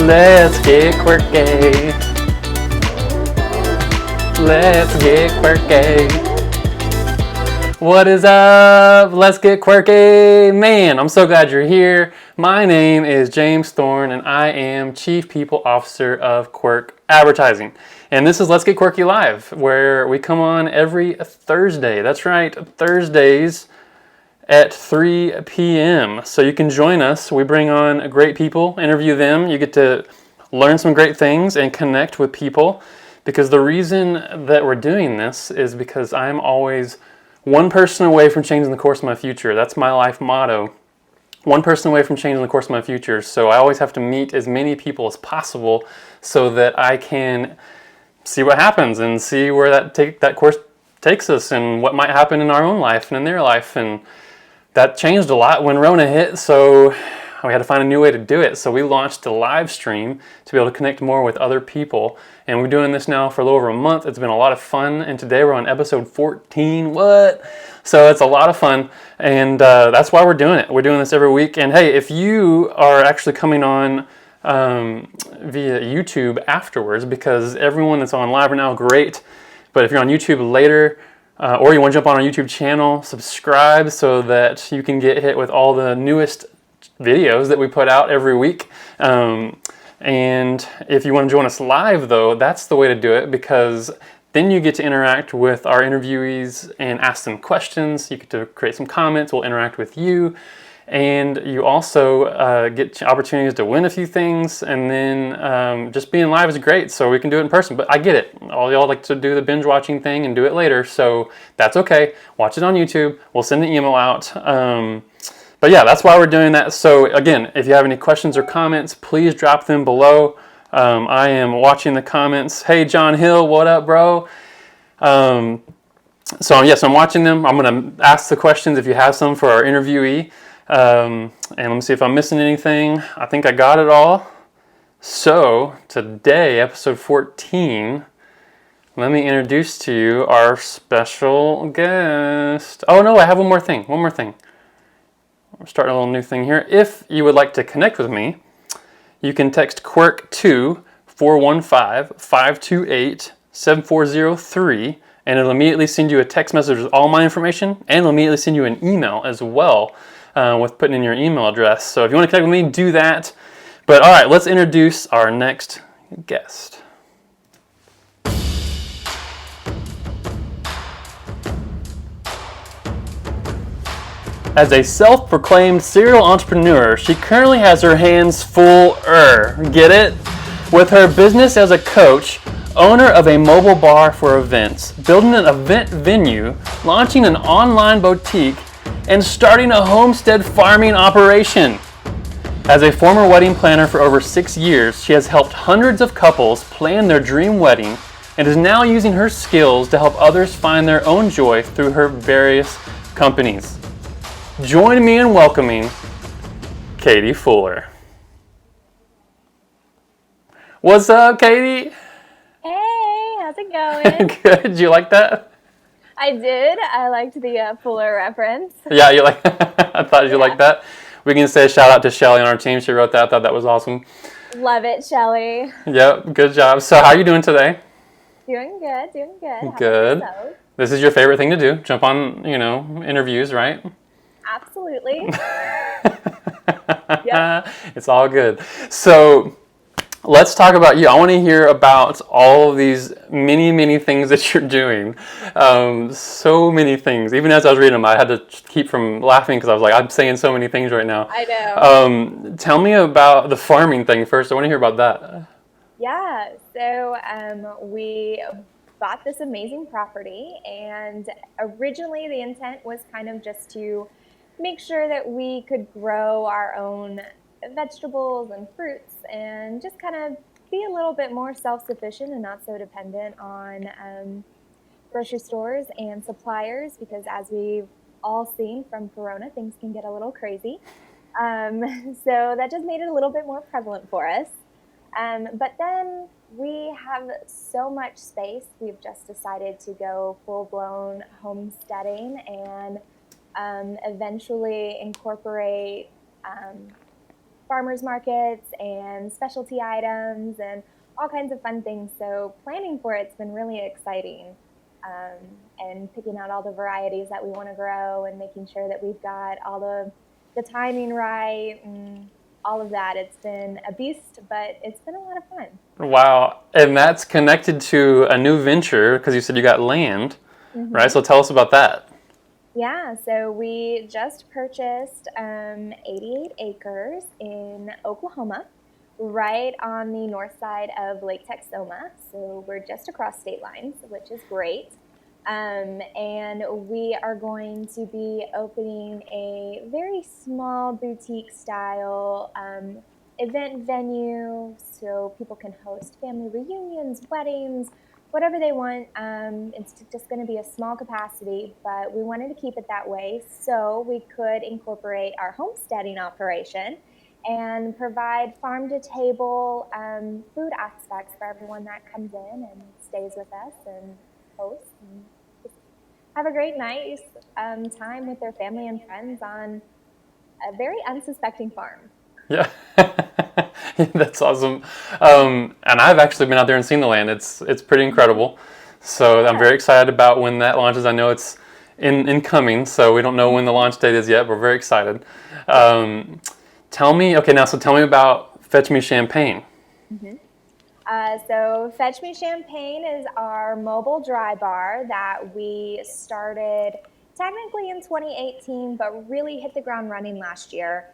Let's get quirky. Let's get quirky. What is up? Let's get quirky. Man, I'm so glad you're here. My name is James Thorne, and I am Chief People Officer of Quirk Advertising. And this is Let's Get Quirky Live, where we come on every Thursday. That's right, Thursdays at 3 p.m. So you can join us. We bring on great people, interview them. You get to learn some great things and connect with people. Because the reason that we're doing this is because I'm always one person away from changing the course of my future. That's my life motto. One person away from changing the course of my future. So I always have to meet as many people as possible so that I can see what happens and see where that course takes us and what might happen in our own life and in their life. And that changed a lot when Rona hit, so we had to find a new way to do it. So we launched a live stream to be able to connect more with other people. And we're doing this now for a little over a month. It's been a lot of fun. And today we're on episode 14. What? So it's a lot of fun. And that's why we're doing it. We're doing this every week. And hey, if you are actually coming on via YouTube afterwards, because everyone that's on live right now, great. But if you're on YouTube later, or you want to jump on our YouTube channel, subscribe so that you can get hit with all the newest videos that we put out every week. And if you want to join us live, though, that's the way to do it, because then you get to interact with our interviewees and ask them questions. You get to create some comments. We'll interact with you. And you also get opportunities to win a few things. And then just being live is great, so we can do it in person. But I get it. All y'all like to do the binge watching thing and do it later, so that's okay. Watch it on YouTube. We'll send the email out. But yeah, that's why we're doing that. So again, if you have any questions or comments, please drop them below. I am watching the comments. Hey, John Hill, what up, bro? So yes, I'm watching them. I'm going to ask the questions if you have some for our interviewee. And let me see if I'm missing anything. I think I got it all. So today, episode 14, let me introduce to you our special guest. Oh no, I have one more thing. We're starting a little new thing here. If you would like to connect with me, you can text Quirk to 415-528-7403, and it'll immediately send you a text message with all my information, and it'll immediately send you an email as well with putting in your email address. So if you want to connect with me, do that. But all right, let's introduce our next guest. As a self-proclaimed serial entrepreneur, she currently has her hands full. Get it? With her business as a coach, owner of a mobile bar for events, building an event venue, launching an online boutique, and starting a homestead farming operation. As a former wedding planner for over 6 years, she has helped hundreds of couples plan their dream wedding and is now using her skills to help others find their own joy through her various companies. Join me in welcoming Katie Fuller. What's up, Katie? Hey, how's it going? Good. You like that? I did. I liked the Fuller reference. Yeah, you like. I thought you liked that. We can say a shout out to Shelly on our team. She wrote that. I thought that was awesome. Love it, Shelly. Yep. Good job. So, how are you doing today? Doing good. Good. This is your favorite thing to do. Jump on, interviews, right? Absolutely. Yep. It's all good. So let's talk about you. I want to hear about all of these many things that you're doing. So many things. Even as I was reading them, I had to keep from laughing because I was like, I'm saying so many things right now. I know. Tell me about the farming thing first. I want to hear about that. Yeah. So we bought this amazing property, and originally the intent was kind of just to make sure that we could grow our own vegetables and fruits and just kind of be a little bit more self-sufficient and not so dependent on grocery stores and suppliers, because as we've all seen from Corona, things can get a little crazy. So that just made it a little bit more prevalent for us. But then we have so much space, we've just decided to go full-blown homesteading and eventually incorporate farmers markets and specialty items and all kinds of fun things. So planning for it's been really exciting, and picking out all the varieties that we want to grow and making sure that we've got all the timing right and all of that. It's been a beast, but it's been a lot of fun. Wow. And that's connected to a new venture because you said you got land, right? So tell us about that. Yeah, so we just purchased 88 acres in Oklahoma, right on the north side of Lake Texoma. So we're just across state lines, which is great. And we are going to be opening a very small boutique style event venue so people can host family reunions, weddings, whatever they want. It's just going to be a small capacity, but we wanted to keep it that way so we could incorporate our homesteading operation and provide farm to table food aspects for everyone that comes in and stays with us and hosts and just have a great nice time with their family and friends on a very unsuspecting farm. Yeah. That's awesome. And I've actually been out there and seen the land. It's pretty incredible. So I'm very excited about when that launches. I know it's incoming, so we don't know when the launch date is yet, but we're very excited. Tell me about Fetch Me Champagne. So Fetch Me Champagne is our mobile dry bar that we started technically in 2018, but really hit the ground running last year.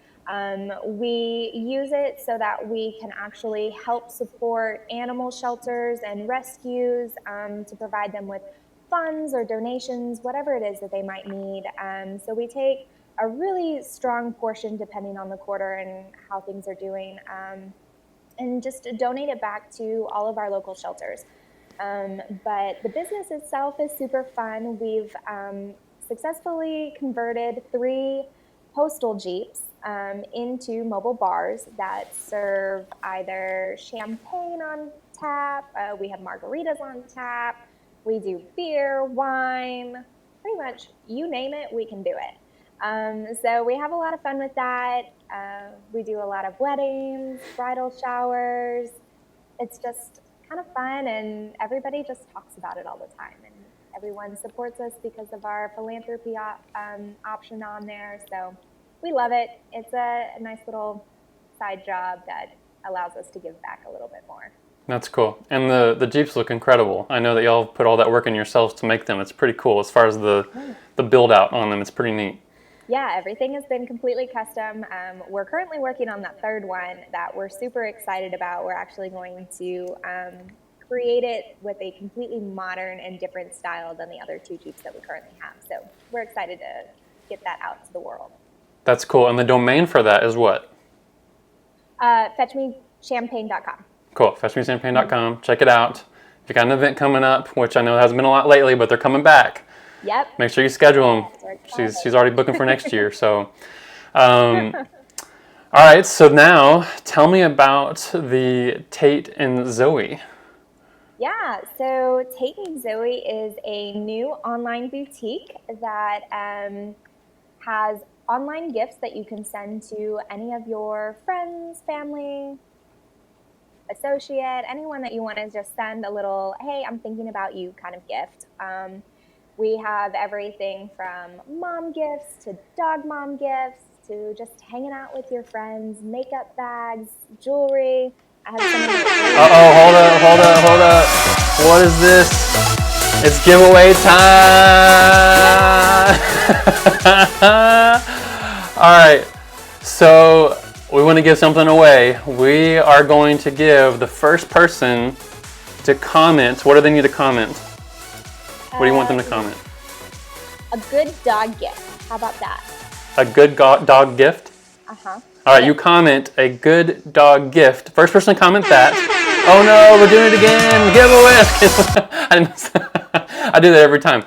We use it so that we can actually help support animal shelters and rescues to provide them with funds or donations, whatever it is that they might need. So we take a really strong portion depending on the quarter and how things are doing, and just donate it back to all of our local shelters. But the business itself is super fun. We've successfully converted 3 postal Jeeps into mobile bars that serve either champagne on tap, we have margaritas on tap, we do beer, wine, pretty much you name it, we can do it. So we have a lot of fun with that. We do a lot of weddings, bridal showers. It's just kind of fun, and everybody just talks about it all the time. And everyone supports us because of our philanthropy option on there. So we love it. It's a nice little side job that allows us to give back a little bit more. That's cool. And the Jeeps look incredible. I know that y'all put all that work in yourselves to make them. It's pretty cool as far as the build out on them. It's pretty neat. Yeah, everything has been completely custom. We're currently working on that 3rd one that we're super excited about. We're actually going to create it with a completely modern and different style than the other 2 Jeeps that we currently have. So we're excited to get that out to the world. That's cool. And the domain for that is what? FetchMeChampagne.com. Cool. FetchMeChampagne.com. Check it out. If you got an event coming up, which I know hasn't been a lot lately, but they're coming back. Yep. Make sure you schedule them. She's already booking for next year. So, all right. So now tell me about the Tate and Zoe. Yeah, so Tate and Zoe is a new online boutique that has online gifts that you can send to any of your friends, family, associate, anyone that you want to just send a little, hey, I'm thinking about you kind of gift. We have everything from mom gifts to dog mom gifts to just hanging out with your friends, makeup bags, jewelry. I have some of the Hold up. What is this? It's giveaway time. All right. So we want to give something away. We are going to give the first person to comment. What do they need to comment? What do you want them to comment? A good dog gift. How about that? A good dog gift? Uh-huh. All right, you comment a good dog gift. First person to comment that. Oh no, we're doing it again. Giveaway. I do that every time.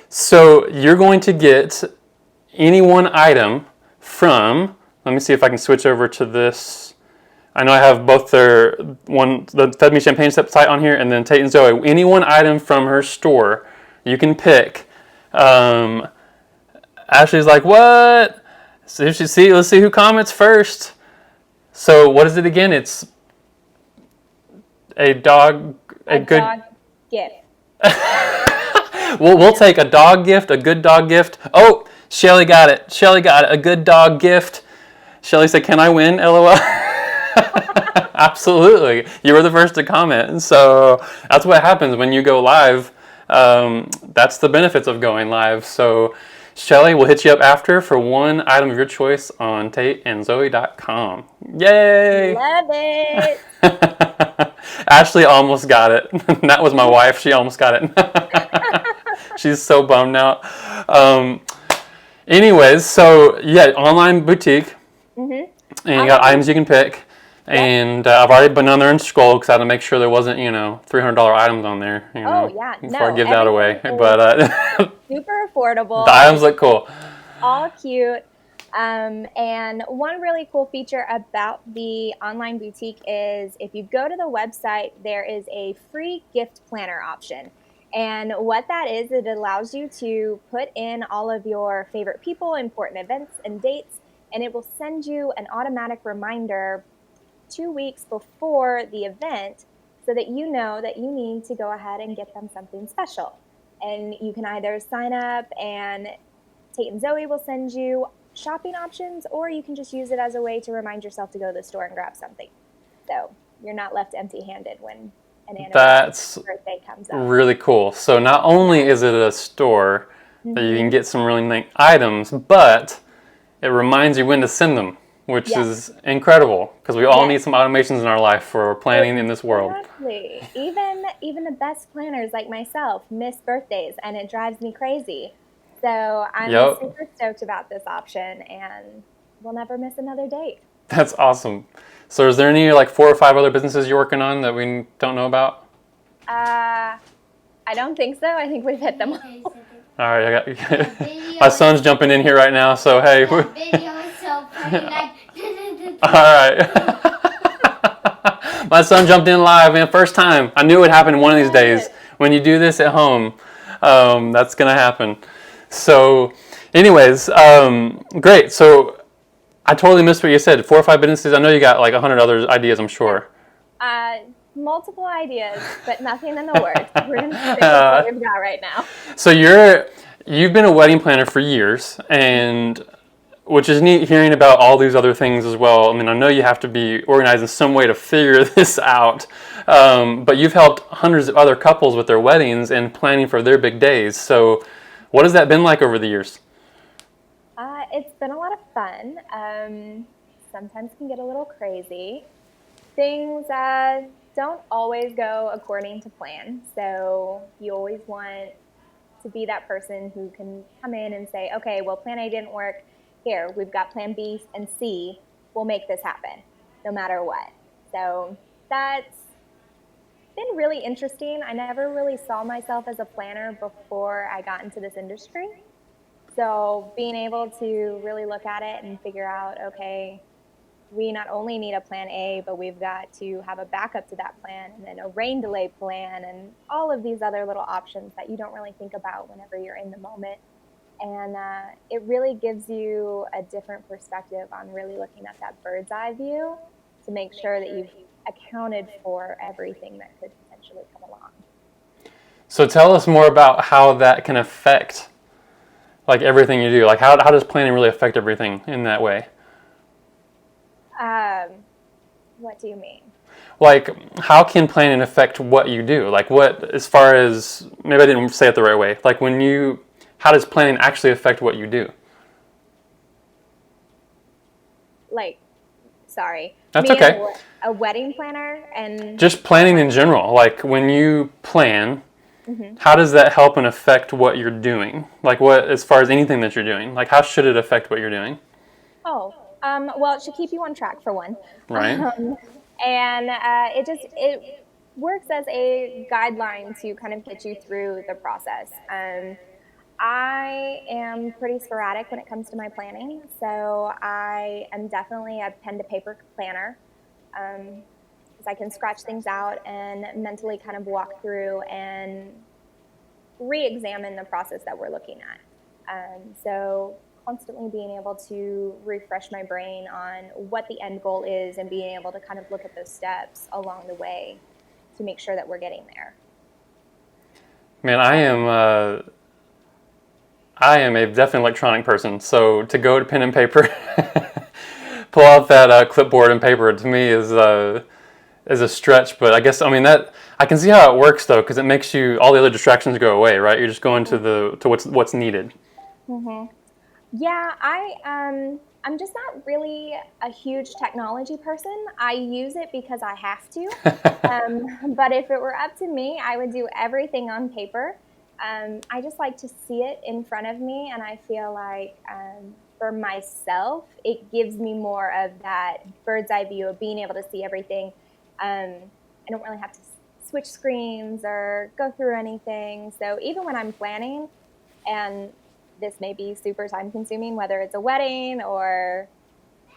So you're going to get any one item from, let me see if I can switch over to this. I know I have both the Fed Me Champagne site on here and then Tate and Zoe. Any one item from her store you can pick. Ashley's like, what? So let's see who comments first. So what is it again? It's a dog, a good. dog gift. We'll take a dog gift, a good dog gift. Oh, Shelly got it. Shelly got it. A good dog gift. Shelly said, "Can I win?" LOL. Absolutely. You were the first to comment. So that's what happens when you go live. That's the benefits of going live. So Shelly will hit you up after for one item of your choice on TateandZoe.com. Yay! Love it. Ashley almost got it. That was my wife. She almost got it. She's so bummed out. Anyways, so yeah, online boutique. And you got items you can pick. And I've already been on there and scrolled because I had to make sure there wasn't, $300 items on there. Before I give that away. But super affordable. The items look cool. All cute. And one really cool feature about the online boutique is if you go to the website, there is a free gift planner option. And what that is, it allows you to put in all of your favorite people, important events, and dates, and it will send you an automatic reminder 2 weeks before the event so that you know that you need to go ahead and get them something special. And you can either sign up and Tate and Zoe will send you shopping options, or you can just use it as a way to remind yourself to go to the store and grab something. So you're not left empty-handed when an anniversary birthday comes up. Really cool. So not only is it a store that you can get some really nice items, but it reminds you when to send them, which is incredible because we all need some automations in our life for planning in this world. Exactly. Even the best planners like myself miss birthdays, and it drives me crazy. So I'm super stoked about this option, and we'll never miss another date. That's awesome. So is there any 4 or 5 other businesses you're working on that we don't know about? I don't think so. I think we've hit them all. All right, my son's jumping in here right now, so hey. Video is so funny. All right. My son jumped in live, man. First time. I knew it would happen one of these days. When you do this at home, that's going to happen. So, anyways, great. So, I totally missed what you said. 4 or 5 businesses. I know you got 100 other ideas, I'm sure. Multiple ideas, but nothing in the works. We're going to stick with what we've got right now. So, you've been a wedding planner for years, and which is neat hearing about all these other things as well. I mean, I know you have to be organized in some way to figure this out, but you've helped hundreds of other couples with their weddings and planning for their big days. So what has that been like over the years? It's been a lot of fun. Sometimes can get a little crazy. Things don't always go according to plan, so you always want to be that person who can come in and say, okay, well, plan A didn't work. Here, we've got plan B and C. We'll make this happen no matter what. So that's been really interesting. I never really saw myself as a planner before I got into this industry. So being able to really look at it and figure out, okay, we not only need a plan A, but we've got to have a backup to that plan, and then a rain delay plan, and all of these other little options that you don't really think about whenever you're in the moment. And it really gives you a different perspective on really looking at that bird's eye view to make sure that you've accounted for everything that could potentially come along. So tell us more about how that can affect everything you do. How does planning really affect everything in that way? What do you mean? How can planning affect what you do? What, as far as, maybe I didn't say it the right way. How does planning actually affect what you do? Sorry. That's okay. A wedding planner and... Just planning in general. When you plan, how does that help and affect what you're doing? What, as far as anything that you're doing? How should it affect what you're doing? Well, it should keep you on track for one. Right. And it works as a guideline to kind of get you through the process. I am pretty sporadic when it comes to my planning, so I am definitely a pen to paper planner, because I can scratch things out and mentally kind of walk through and re-examine the process that we're looking at. So constantly being able to refresh my brain on what the end goal is and being able to kind of look at those steps along the way to make sure that we're getting there. Man, I am a definite electronic person. So to go to pen and paper, pull out that clipboard and paper to me is a stretch. But I mean that I can see how it works though, because it makes you all the other distractions go away, right? You're just going to what's needed. Mm-hmm. Yeah, I'm just not really a huge technology person. I use it because I have to. But if it were up to me, I would do everything on paper. I just like to see it in front of me, and I feel like for myself, it gives me more of that bird's eye view of being able to see everything. I don't really have to switch screens or go through anything. So even when I'm planning, and this may be super time consuming, whether it's a wedding or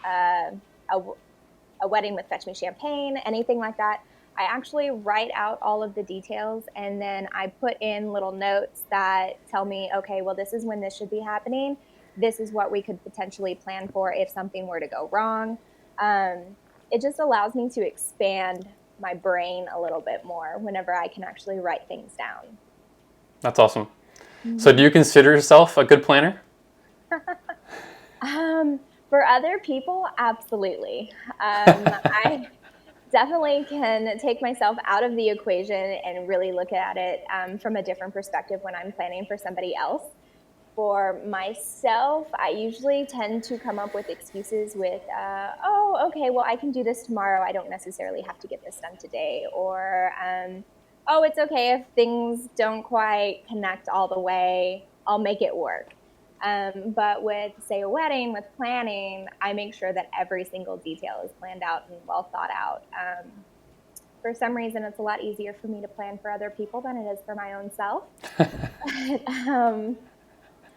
uh, a wedding with Fetch Me Champagne, anything like that, I actually write out all of the details and then I put in little notes that tell me, okay, well, this is when this should be happening. This is what we could potentially plan for if something were to go wrong. It just allows me to expand my brain a little bit more whenever I can actually write things down. That's awesome. So do you consider yourself a good planner? For other people, absolutely. I definitely can take myself out of the equation and really look at it from a different perspective when I'm planning for somebody else. For myself, I usually tend to come up with excuses with, oh, okay, well, I can do this tomorrow. I don't necessarily have to get this done today. Or, oh, it's okay if things don't quite connect all the way. I'll make it work. But with, say, a wedding, with planning, I make sure that every single detail is planned out and well thought out. For some reason, it's a lot easier for me to plan for other people than it is for my own self.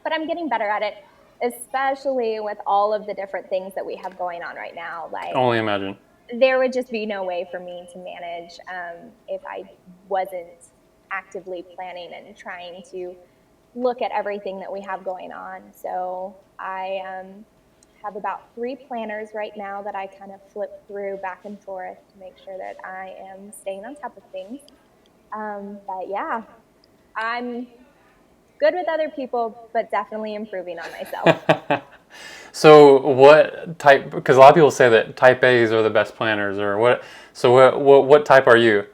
But I'm getting better at it, especially with all of the different things that we have going on right now. Like, Only imagine. there would just be no way for me to manage if I wasn't actively planning and trying to look at everything that we have going on. So I have about 3 planners right now that I kind of flip through back and forth to make sure that I am staying on top of things. But yeah, I'm good with other people, but definitely improving on myself. So what type? Because a lot of people say that type A's are the best planners, or what? So what type are you?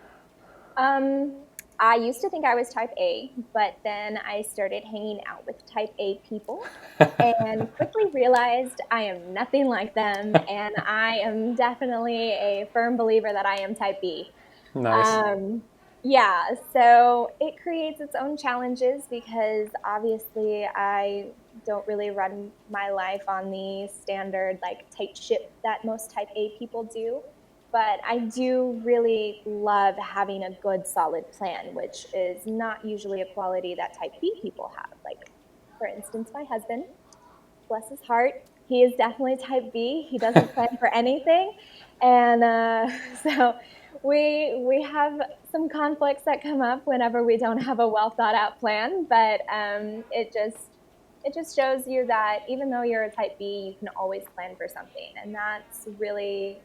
I used to think I was type A, but then I started hanging out with type A people and quickly realized I am nothing like them, and I am definitely a firm believer that I am type B. Nice. Yeah, so it creates its own challenges because obviously I don't really run my life on the standard like tight ship that most type A people do. But I do really love having a good solid plan, which is not usually a quality that type B people have. Like, for instance, my husband, bless his heart, he is definitely type B. He doesn't plan for anything. And so we have some conflicts that come up whenever we don't have a well thought out plan, but it just shows you that even though you're a type B, you can always plan for something. And that's really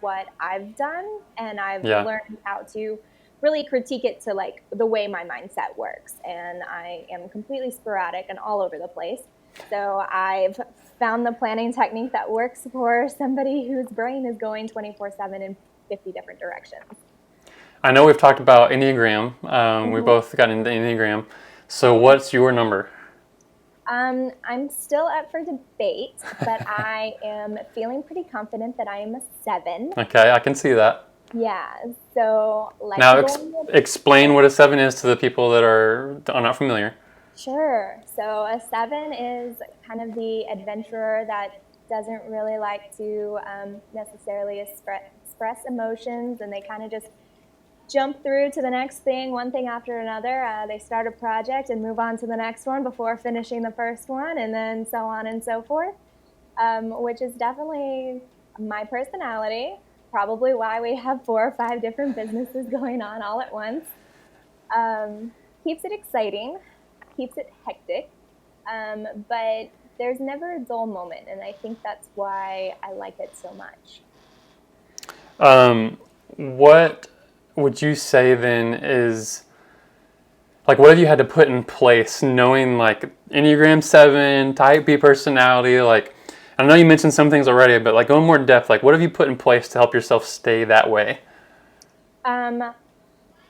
what I've done. And I've Yeah. learned how to really critique it to like the way my mindset works. And I am completely sporadic and all over the place. So I've found the planning technique that works for somebody whose brain is going 24/7 in 50 different directions. I know we've talked about Enneagram. We Mm-hmm. both got into Enneagram. So what's your number? I'm still up for debate, but I am feeling pretty confident that I am a 7. Okay, I can see that. Yeah, so let's Now go on with explain what a 7 is to the people that are not familiar. Sure. So a 7 is kind of the adventurer that doesn't really like to necessarily express emotions, and they kind of just jump through to the next thing, one thing after another. They start a project and move on to the next one before finishing the first one, and then so on and so forth, which is definitely my personality, probably why we have 4 or 5 different businesses going on all at once. Keeps it exciting, keeps it hectic, but there's never a dull moment, and I think that's why I like it so much. What would you say then is, like, what have you had to put in place knowing, like, Enneagram 7, Type B personality, like, I know you mentioned some things already, but, like, going more in depth, like, what have you put in place to help yourself stay that way?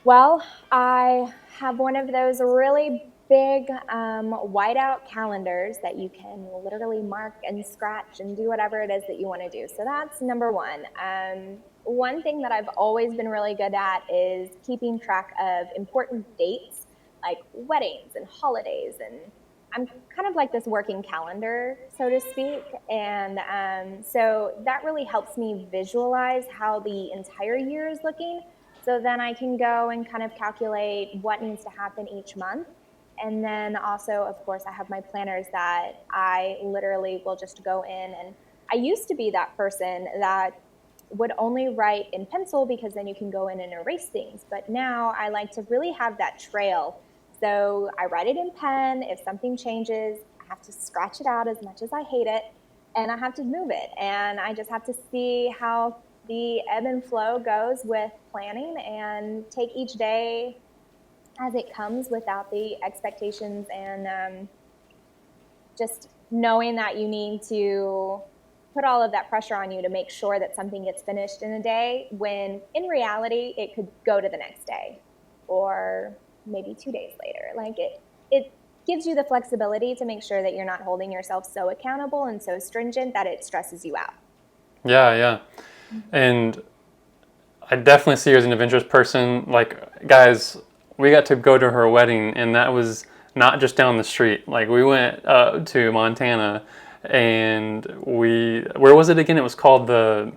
Well, I have one of those really big whiteout calendars that you can literally mark and scratch and do whatever it is that you want to do. So that's number one. One thing that I've always been really good at is keeping track of important dates like weddings and holidays. And I'm kind of like this working calendar, so to speak. And so that really helps me visualize how the entire year is looking. So then I can go and kind of calculate what needs to happen each month. And then also, of course, I have my planners that I literally will just go in. And I used to be that person that would only write in pencil because then you can go in and erase things. But now I like to really have that trail. So I write it in pen. If something changes, I have to scratch it out as much as I hate it, and I have to move it. And I just have to see how the ebb and flow goes with planning and take each day as it comes without the expectations and just knowing that you need to put all of that pressure on you to make sure that something gets finished in a day when in reality it could go to the next day or maybe 2 days later. Like it gives you the flexibility to make sure that you're not holding yourself so accountable and so stringent that it stresses you out. Yeah, yeah. And I definitely see her as an adventurous person. Like, guys, we got to go to her wedding, and that was not just down the street. Like, we went to Montana, and where was it again? It was called the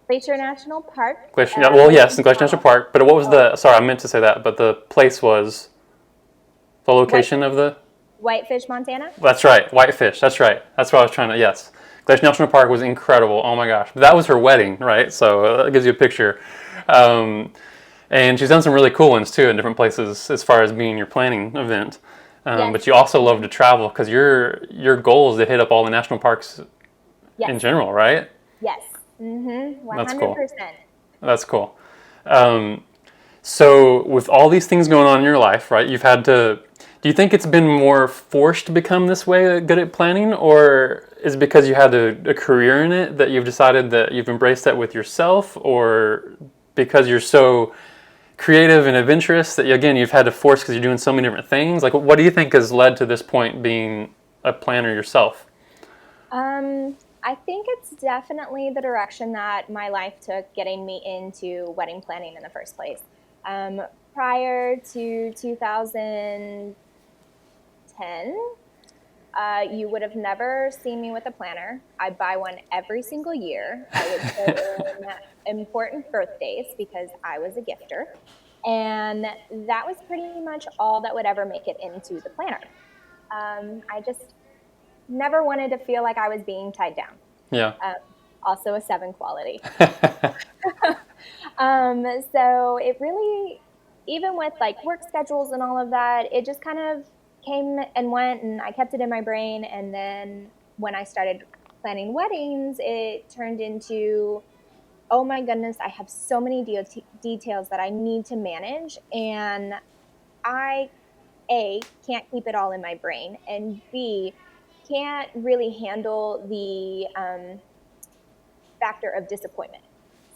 Glacier National Park. Glacier. Well, yes, the Glacier National Park. But what was the? Sorry, I meant to say that. But the place was the location of the. Whitefish, Montana. That's right, Whitefish. That's right. That's what I was trying to. Yes, Glacier National Park was incredible. Oh my gosh, that was her wedding, right? So that gives you a picture. And she's done some really cool ones too in different places as far as being your planning event. Yes. But you also love to travel because your goal is to hit up all the national parks Yes. in general, right? Yes. 100%. That's cool. That's cool. So with all these things going on in your life, right, you've had to, do you think it's been more forced to become this way good at planning, or is it because you had a career in it that you've decided that you've embraced that with yourself, or because you're so creative and adventurous that, again, you've had to force because you're doing so many different things? Like, what do you think has led to this point being a planner yourself? I think it's definitely the direction that my life took getting me into wedding planning in the first place. Prior to 2010, you would have never seen me with a planner. I buy one every single year. I would put in important birthdays because I was a gifter. And that was pretty much all that would ever make it into the planner. I just never wanted to feel like I was being tied down. Yeah. Also a 7 quality. So it really, even with like work schedules and all of that, it just kind of came and went, and I kept it in my brain. And then when I started planning weddings, it turned into, oh my goodness, I have so many details that I need to manage, and I, A, can't keep it all in my brain, and B, can't really handle the factor of disappointment.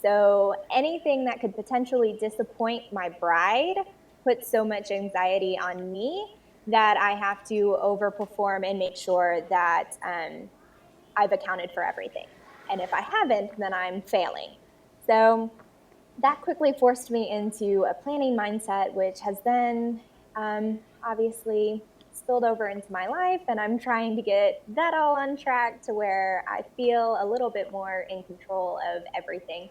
So anything that could potentially disappoint my bride puts so much anxiety on me that I have to overperform and make sure that I've accounted for everything. And if I haven't, then I'm failing. So that quickly forced me into a planning mindset, which has then obviously spilled over into my life, and I'm trying to get that all on track to where I feel a little bit more in control of everything,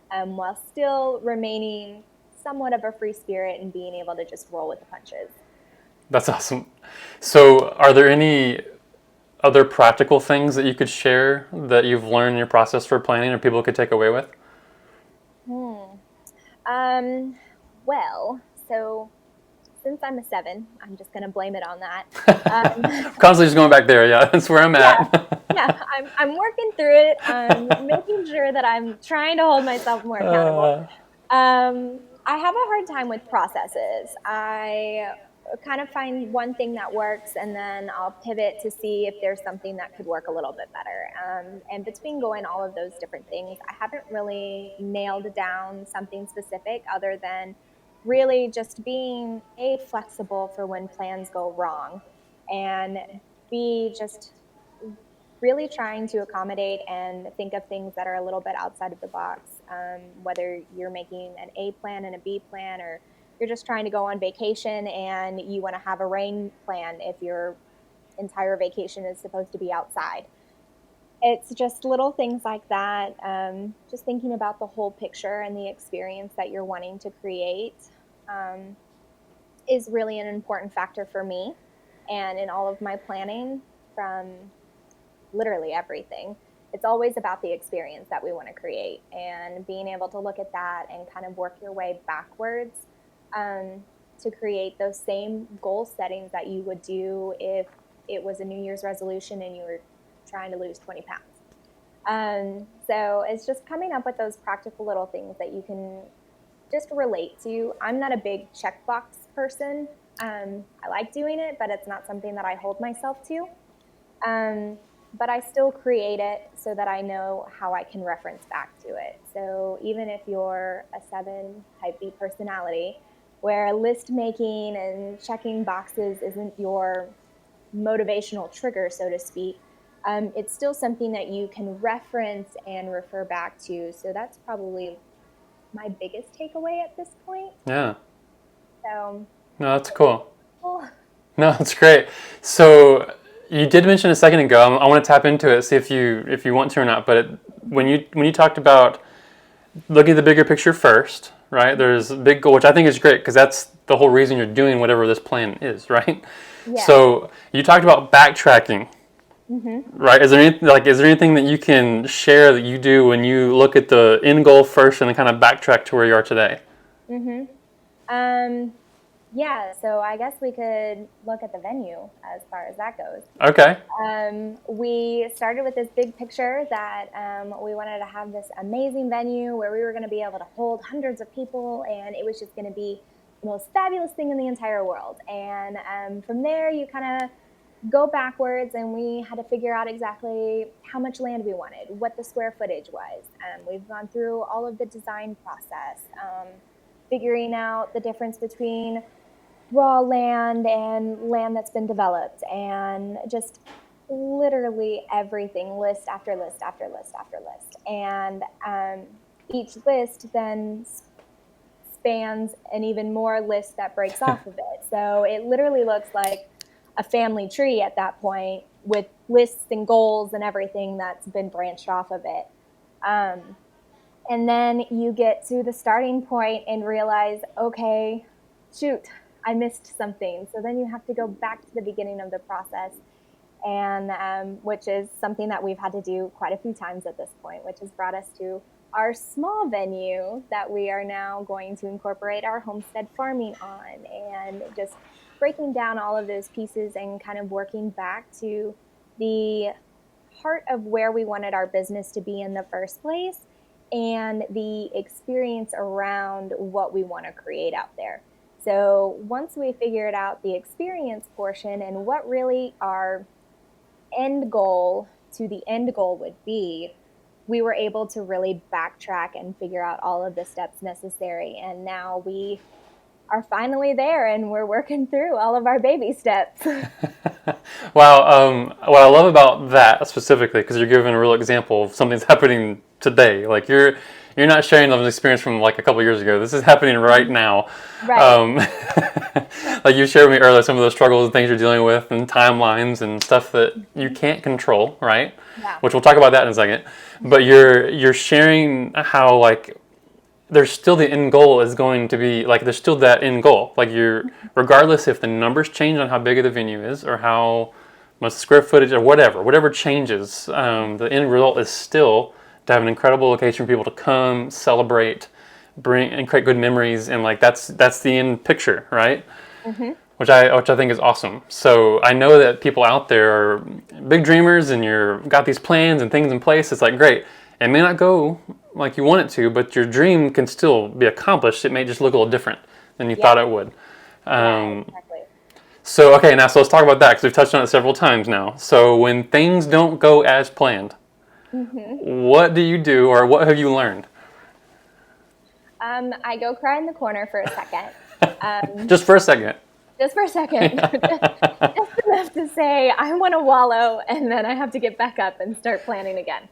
while still remaining somewhat of a free spirit and being able to just roll with the punches. That's awesome. So are there any other practical things that you could share that you've learned in your process for planning or people could take away with? Well, so since I'm a 7, I'm just going to blame it on that. Constantly just going back there. Yeah, that's where I'm at. Yeah, I'm working through it. I'm making sure that I'm trying to hold myself more accountable. I have a hard time with processes. I kind of find one thing that works, and then I'll pivot to see if there's something that could work a little bit better. And between going all of those different things, I haven't really nailed down something specific other than really just being A, flexible for when plans go wrong, and B, just really trying to accommodate and think of things that are a little bit outside of the box, whether you're making an A plan and a B plan, or you're just trying to go on vacation and you want to have a rain plan if your entire vacation is supposed to be outside. It's just little things like that. Just thinking about the whole picture and the experience that you're wanting to create um, is really an important factor for me. And in all of my planning, from literally everything, it's always about the experience that we want to create, and being able to look at that and kind of work your way backwards to create those same goal settings that you would do if it was a New Year's resolution and you were trying to lose 20 pounds. So it's just coming up with those practical little things that you can just relate to. I'm not a big checkbox person. I like doing it, but it's not something that I hold myself to. But I still create it so that I know how I can reference back to it. So even if you're a 7 type B personality, where list making and checking boxes isn't your motivational trigger, so to speak, it's still something that you can reference and refer back to. So that's probably my biggest takeaway at this point. Yeah. So No, that's cool. well, No, that's great. So you did mention a second ago. I want to tap into it, see if you want to or not. But when you talked about looking at the bigger picture first, right? There's a big goal, which I think is great because that's the whole reason you're doing whatever this plan is, right? yeah. So you talked about backtracking, right? Is there anything that you can share that you do when you look at the end goal first and then kind of backtrack to where you are today? Yeah, so I guess we could look at the venue as far as that goes. Okay. We started with this big picture that we wanted to have this amazing venue where we were going to be able to hold hundreds of people, and it was just going to be the most fabulous thing in the entire world. And from there, you kind of go backwards, and we had to figure out exactly how much land we wanted, what the square footage was. We've gone through all of the design process, figuring out the difference between raw land and land that's been developed, and just literally everything, list after list after list after list. And each list then spans an even more list that breaks off of it. So it literally looks like a family tree at that point, with lists and goals and everything that's been branched off of it. And then you get to the starting point and realize, okay, shoot, I missed something. So then you have to go back to the beginning of the process, and which is something that we've had to do quite a few times at this point, which has brought us to our small venue that we are now going to incorporate our homestead farming on, and just breaking down all of those pieces and kind of working back to the heart of where we wanted our business to be in the first place, and the experience around what we want to create out there. So once we figured out the experience portion and what really our end goal to the end goal would be, we were able to really backtrack and figure out all of the steps necessary. And now we are finally there, and we're working through all of our baby steps. Wow. What I love about that specifically, because you're giving a real example of something that's happening today. Like you're not sharing an experience from like a couple years ago. This is happening right now. Right. Like you shared with me earlier, some of the struggles and things you're dealing with, and timelines and stuff that you can't control, right? Yeah. Which we'll talk about that in a second. But you're sharing how like there's still the end goal is going to be like there's still that end goal. Like you're regardless if the numbers change on how big of the venue is or how much square footage or whatever changes, the end result is still to have an incredible location for people to come, celebrate, bring and create good memories, and like that's the end picture, right? which I think is awesome. So I know that people out there are big dreamers, and you've got these plans and things in place. It's like, great. It may not go like you want it to, but your dream can still be accomplished. It may just look a little different than you thought it would. Exactly. So, okay, now so let's talk about that, because we've touched on it several times now. So when things don't go as planned, what do you do, or what have you learned? I go cry in the corner for a second. Just for a second. Just for a second. Just enough to say, I want to wallow, and then I have to get back up and start planning again.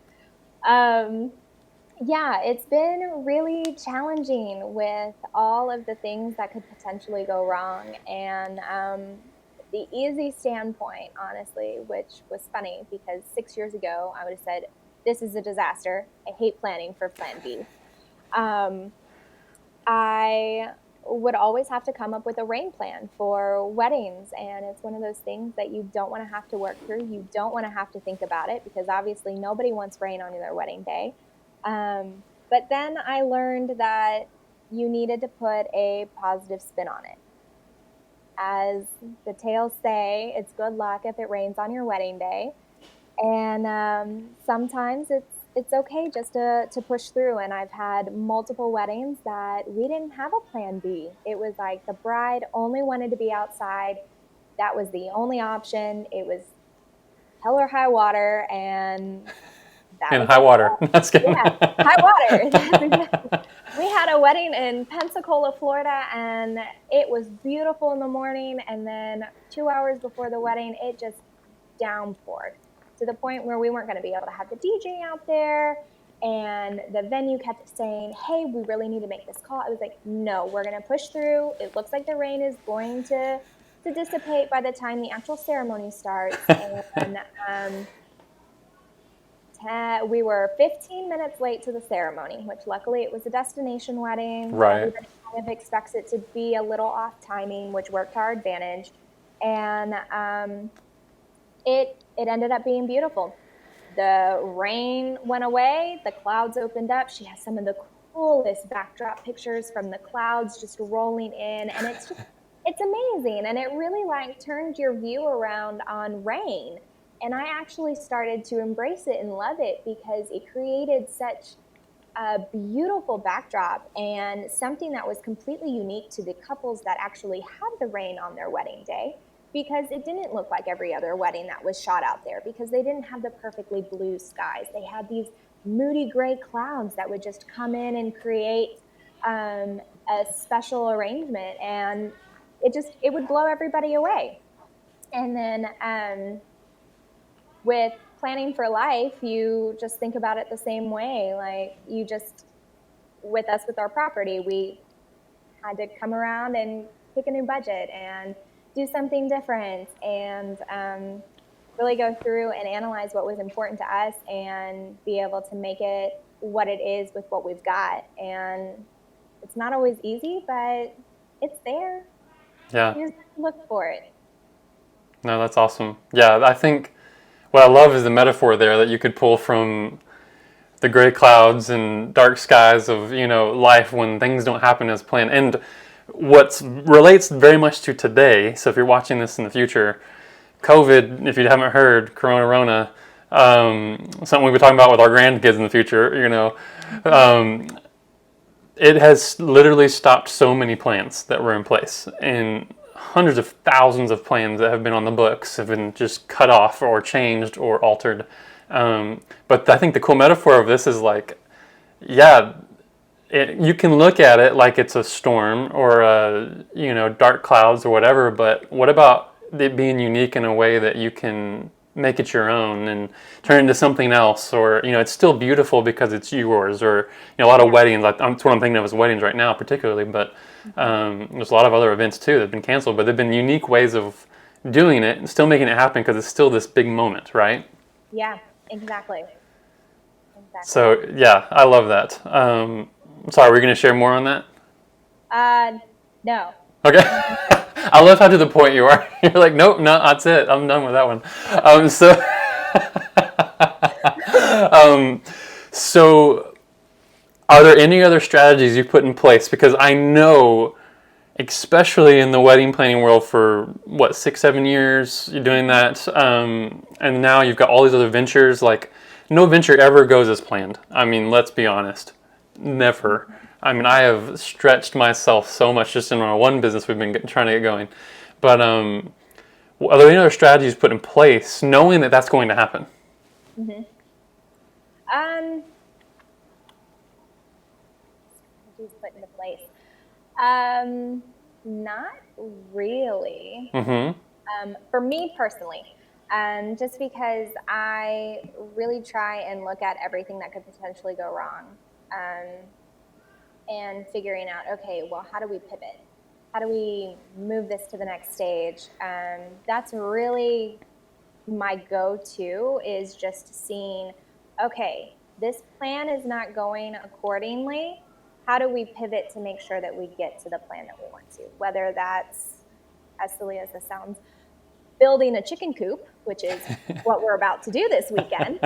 Yeah, it's been really challenging with all of the things that could potentially go wrong. And the easy standpoint, honestly, which was funny because 6 years ago, I would have said, this is a disaster. I hate planning for plan B. I would always have to come up with a rain plan for weddings. And it's one of those things that you don't want to have to work through. You don't want to have to think about it because obviously nobody wants rain on their wedding day. But then I learned that you needed to put a positive spin on it. As the tales say, it's good luck if it rains on your wedding day. And sometimes it's okay just to push through. And I've had multiple weddings that we didn't have a plan B. It was like the bride only wanted to be outside. That was the only option. It was hell or high water, and High water. That's good. Yeah, high water. We had a wedding in Pensacola, Florida, and it was beautiful in the morning. And then 2 hours before the wedding, it just downpoured to the point where we weren't going to be able to have the DJ out there. And the venue kept saying, hey, we really need to make this call. I was like, no, we're going to push through. It looks like the rain is going to dissipate by the time the actual ceremony starts. And we were 15 minutes late to the ceremony, which luckily it was a destination wedding. Right. Everybody kind of expects it to be a little off timing, which worked to our advantage. And it ended up being beautiful. The rain went away, the clouds opened up. She has some of the coolest backdrop pictures from the clouds just rolling in, and it's amazing. And it really turned your view around on rain. And I actually started to embrace it and love it because it created such a beautiful backdrop and something that was completely unique to the couples that actually had the rain on their wedding day, because it didn't look like every other wedding that was shot out there, because they didn't have the perfectly blue skies. They had these moody gray clouds that would just come in and create a special arrangement, and it would blow everybody away. And then with planning for life, you just think about it the same way. Like with our property, we had to come around and pick a new budget and do something different, and really go through and analyze what was important to us and be able to make it what it is with what we've got. And it's not always easy, but it's there. Yeah. You just have to look for it. No, that's awesome. Yeah, I think what I love is the metaphor there that you could pull from the gray clouds and dark skies of, life when things don't happen as planned. And what relates very much to today, so if you're watching this in the future, COVID, if you haven't heard, Corona, something we'll be talking about with our grandkids in the future, it has literally stopped so many plans that were in place, and hundreds of thousands of plans that have been on the books have been just cut off or changed or altered. But I think the cool metaphor of this is you can look at it like it's a storm or dark clouds or whatever, but what about it being unique in a way that you can make it your own and turn it into something else, or it's still beautiful because it's yours, or a lot of weddings, that's what I'm thinking of as weddings right now particularly, but there's a lot of other events too that have been canceled, but they've been unique ways of doing it and still making it happen because it's still this big moment, right? Yeah, exactly. So yeah, I love that. Sorry, were you going to share more on that? No. Okay. I love how to the point you are. You're like, nope, no, that's it. I'm done with that one. So are there any other strategies you put in place? Because I know especially in the wedding planning world for what, 6-7 years you're doing that, and now you've got all these other ventures. Like, no venture ever goes as planned. I mean, let's be honest, never. I mean, I have stretched myself so much just in our one business we've been trying to get going. But are there any other strategies put in place knowing that that's going to happen? Mm-hmm. Strategies put into place. Not really. Mm-hmm. For me personally, just because I really try and look at everything that could potentially go wrong, and figuring out, okay, well, how do we pivot? How do we move this to the next stage? That's really my go-to, is just seeing, okay, this plan is not going accordingly. How do we pivot to make sure that we get to the plan that we want to? Whether that's, as silly as this sounds, building a chicken coop, which is what we're about to do this weekend,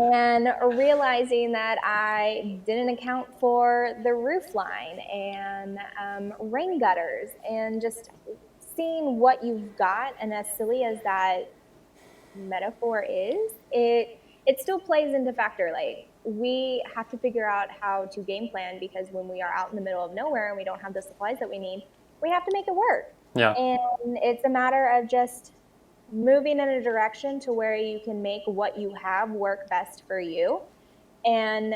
and realizing that I didn't account for the roof line and rain gutters, and just seeing what you've got. And as silly as that metaphor is, it still plays into factor. Like, we have to figure out how to game plan, because when we are out in the middle of nowhere and we don't have the supplies that we need, we have to make it work. Yeah. And it's a matter of just moving in a direction to where you can make what you have work best for you, and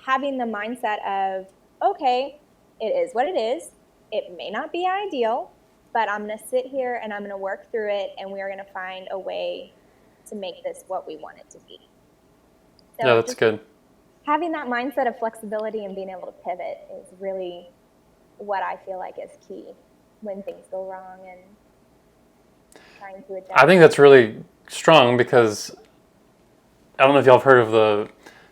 having the mindset of, okay, it is what it is. It may not be ideal, but I'm going to sit here and I'm going to work through it, and we are going to find a way to make this what we want it to be. So yeah, that's good. Having that mindset of flexibility and being able to pivot is really what I feel like is key when things go wrong, and trying to adjust. I think that's really strong, because I don't know if y'all have heard of the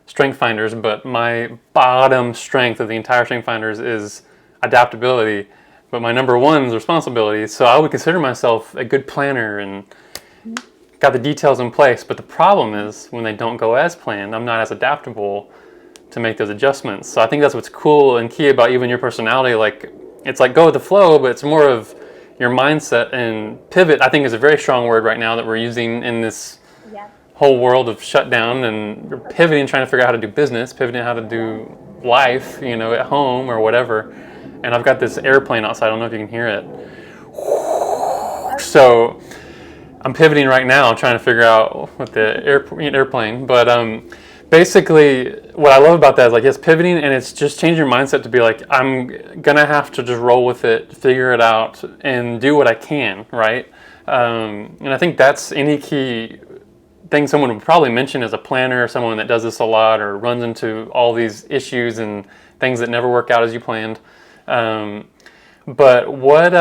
strength finders, but my bottom strength of the entire strength finders is adaptability, but my number one is responsibility. So I would consider myself a good planner and got the details in place, but the problem is when they don't go as planned, I'm not as adaptable to make those adjustments. So I think that's what's cool and key about even your personality. Like, it's like go with the flow, but it's more of your mindset. And pivot, I think, is a very strong word right now that we're using in this whole world of shutdown, and you're pivoting, trying to figure out how to do business, pivoting how to do life, at home or whatever. And I've got this airplane outside. I don't know if you can hear it. So I'm pivoting right now, trying to figure out with the airplane. But basically, what I love about that is, like, yes, pivoting, and it's just changing your mindset to be like, I'm gonna have to just roll with it, figure it out, and do what I can, right? And I think that's any key thing someone would probably mention as a planner, or someone that does this a lot or runs into all these issues and things that never work out as you planned. But what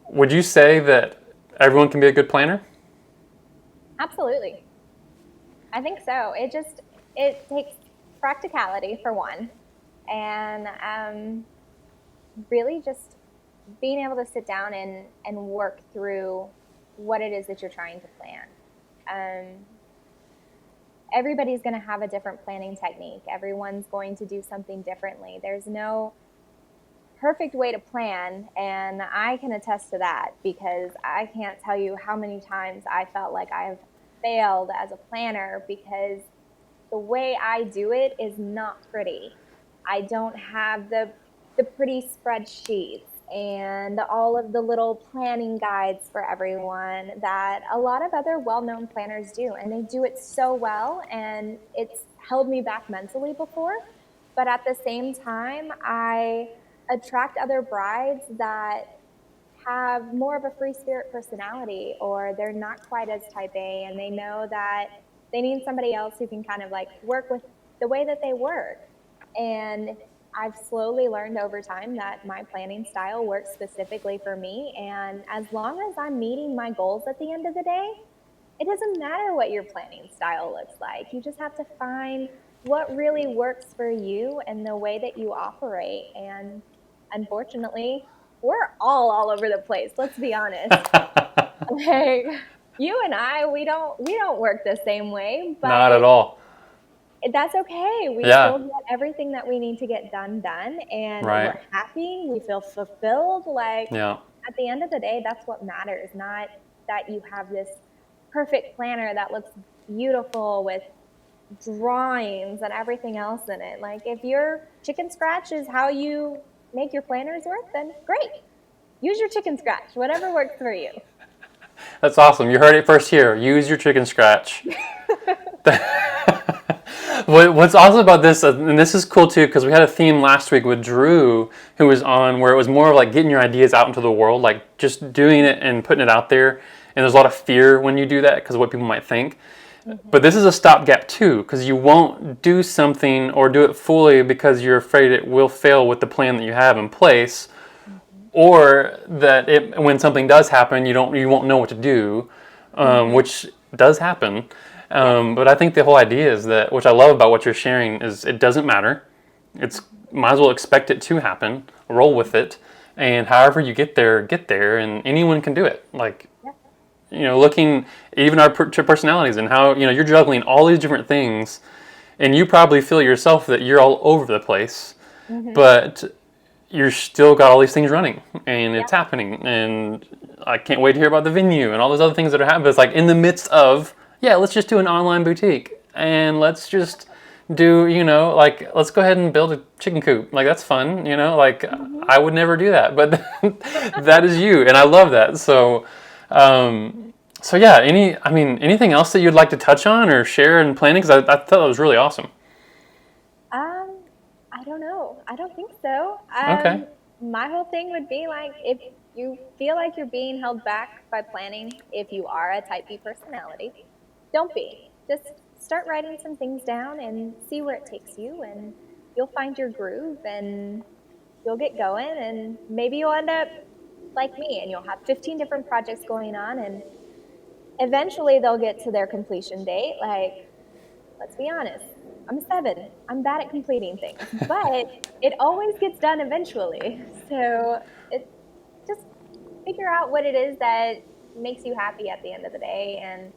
would you say that everyone can be a good planner? Absolutely. I think so. It takes practicality, for one, and really just being able to sit down and work through what it is that you're trying to plan. Everybody's going to have a different planning technique. Everyone's going to do something differently. There's no perfect way to plan, and I can attest to that, because I can't tell you how many times I felt like I've failed as a planner, because the way I do it is not pretty. I don't have the pretty spreadsheets and all of the little planning guides for everyone that a lot of other well-known planners do, and they do it so well, and it's held me back mentally before. But at the same time, I attract other brides that have more of a free spirit personality, or they're not quite as type A, and they know that they need somebody else who can kind of like work with the way that they work. And I've slowly learned over time that my planning style works specifically for me. And as long as I'm meeting my goals at the end of the day, it doesn't matter what your planning style looks like. You just have to find what really works for you and the way that you operate. And unfortunately, we're all over the place. Let's be honest. Like, you and I, we don't work the same way. But not at all. That's okay. We Yeah. still get everything that we need to get done, and Right. we're happy. We feel fulfilled. Like Yeah. at the end of the day, that's what matters, not that you have this perfect planner that looks beautiful with drawings and everything else in it. Like if your chicken scratch is how you make your planners work, then great. Use your chicken scratch, whatever works for you. That's awesome. You heard it first here. Use your chicken scratch. What's awesome about this, and this is cool too, because we had a theme last week with Drew, who was on, where it was more of like getting your ideas out into the world, like just doing it and putting it out there. And there's a lot of fear when you do that because of what people might think. But this is a stopgap too, because you won't do something or do it fully because you're afraid it will fail with the plan that you have in place, or that when something does happen, you won't know what to do, which does happen. But I think the whole idea is that, which I love about what you're sharing, is it doesn't matter. It's might as well expect it to happen, roll with it, and however you get there, and anyone can do it. Like, looking even our personalities and how you're juggling all these different things, and you probably feel yourself that you're all over the place, but you're still got all these things running and it's happening, and I can't wait to hear about the venue and all those other things that are happening. It's like in the midst of, let's just do an online boutique and let's just do, let's go ahead and build a chicken coop. Like that's fun, I would never do that, but that is you, and I love that. So yeah, anything else that you'd like to touch on or share in planning? Because I thought that was really awesome. I don't know. I don't think so. Okay. My whole thing would be like, if you feel like you're being held back by planning, if you are a type B personality, don't be. Just start writing some things down and see where it takes you, and you'll find your groove and you'll get going, and maybe you'll end up like me and you'll have 15 different projects going on, and eventually they'll get to their completion date. Like, let's be honest, I'm a 7. I'm bad at completing things, but it always gets done eventually. So just figure out what it is that makes you happy at the end of the day, and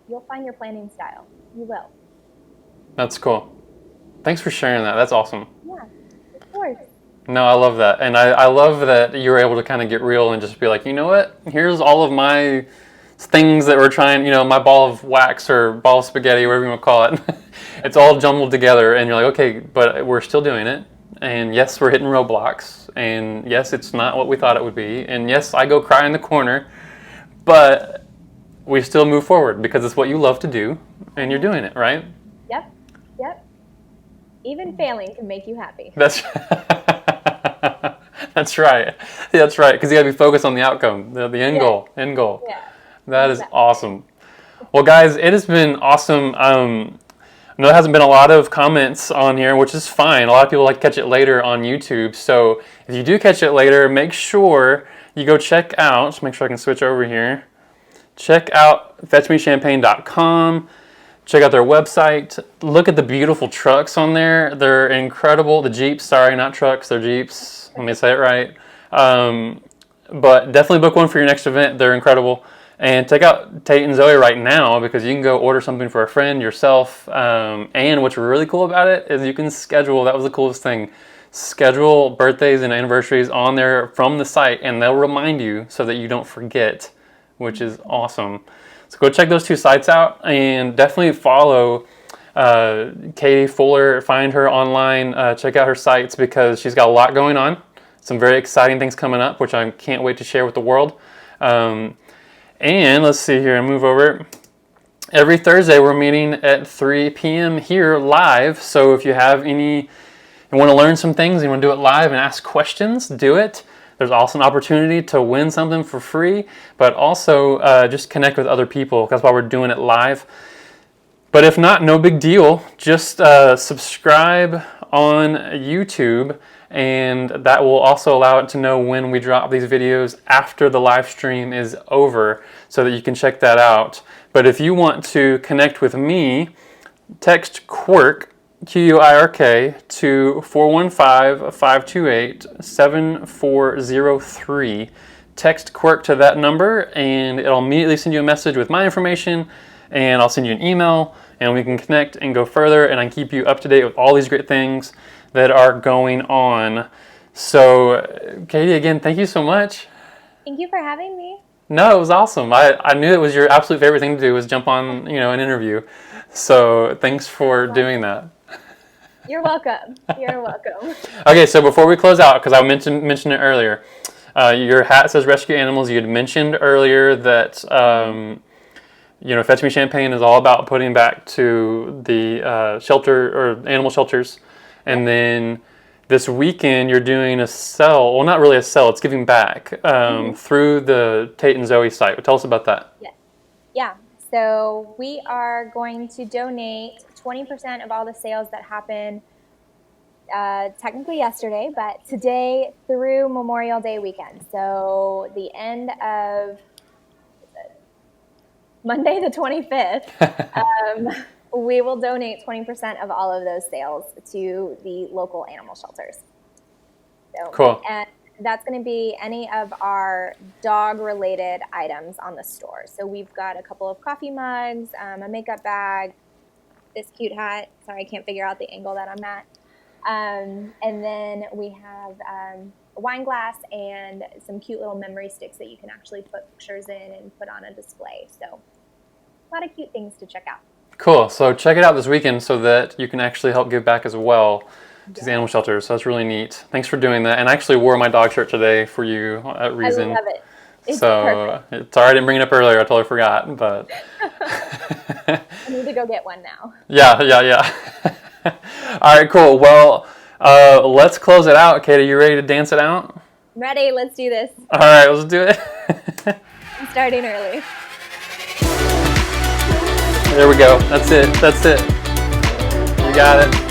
you'll find your planning style. You will. That's cool. Thanks for sharing that. That's awesome. Yeah, of course. No, I love that. And I love that you were able to kind of get real and just be like, you know what? Here's all of my things that we're trying, my ball of wax or ball of spaghetti, whatever you want to call it. It's all jumbled together, and you're like, okay, but we're still doing it. And yes, we're hitting roadblocks. And yes, it's not what we thought it would be. And yes, I go cry in the corner. But we still move forward because it's what you love to do, and you're doing it, right? Yep. Even failing can make you happy. That's that's right. That's right. Because you got to be focused on the outcome, the end goal. End goal. Yeah. That is awesome. Well, guys, it has been awesome. I know there hasn't been a lot of comments on here, which is fine. A lot of people like to catch it later on YouTube. So if you do catch it later, make sure you go check out. Just make sure I can switch over here. Check out fetchmechampagne.com. Check out their website. Look at the beautiful trucks on there. They're incredible. The Jeeps, sorry, not trucks, they're Jeeps. Let me say it right. But definitely book one for your next event. They're incredible. And check out Tate and Zoe right now, because you can go order something for a friend, yourself. And what's really cool about it is you can schedule, that was the coolest thing, schedule birthdays and anniversaries on there from the site, and they'll remind you so that you don't forget, which is awesome. So go check those two sites out, and definitely follow Katie Fuller. Find her online. Check out her sites, because she's got a lot going on. Some very exciting things coming up, which I can't wait to share with the world. And let's see here, I move over. Every Thursday we're meeting at 3 p.m. here live. So if you have you want to learn some things, you want to do it live and ask questions, do it. There's also an opportunity to win something for free, but also just connect with other people. That's why we're doing it live. But if not, no big deal. Just subscribe on YouTube, and that will also allow it to know when we drop these videos after the live stream is over, so that you can check that out. But if you want to connect with me, text QUIRK, QUIRK, to 415-528-7403. Text QUIRK to that number, and it'll immediately send you a message with my information, and I'll send you an email, and we can connect and go further, and I can keep you up to date with all these great things that are going on. So, Katie, again, thank you so much. Thank you for having me. No, it was awesome. I knew it was your absolute favorite thing to do was jump on, an interview. So thanks for doing that. You're welcome. You're welcome. Okay, so before we close out, because I mentioned it earlier, your hat says Rescue Animals. You had mentioned earlier that Fetch Me Champagne is all about putting back to the shelter or animal shelters, and then this weekend you're doing a sell. Well, not really a sell. It's giving back through the Tate and Zoe site. Tell us about that. Yes. Yeah. So we are going to donate 20% of all the sales that happen technically yesterday, but today through Memorial Day weekend. So the end of Monday the 25th, we will donate 20% of all of those sales to the local animal shelters. So, cool. And that's going to be any of our dog-related items on the store. So we've got a couple of coffee mugs, a makeup bag, this cute hat. Sorry, I can't figure out the angle that I'm at. And then we have a wine glass and some cute little memory sticks that you can actually put pictures in and put on a display. So a lot of cute things to check out. Cool. So check it out this weekend so that you can actually help give back as well to the animal shelters. So that's really neat. Thanks for doing that. And I actually wore my dog shirt today for you at Reason. I love it. It's so perfect. Sorry I didn't bring it up earlier. I totally forgot. But I need to go get one now. Yeah. All right, cool. Well, let's close it out. Katie, you ready to dance it out? Ready. Let's do this. All right, let's do it. I'm starting early. There we go. That's it. You got it.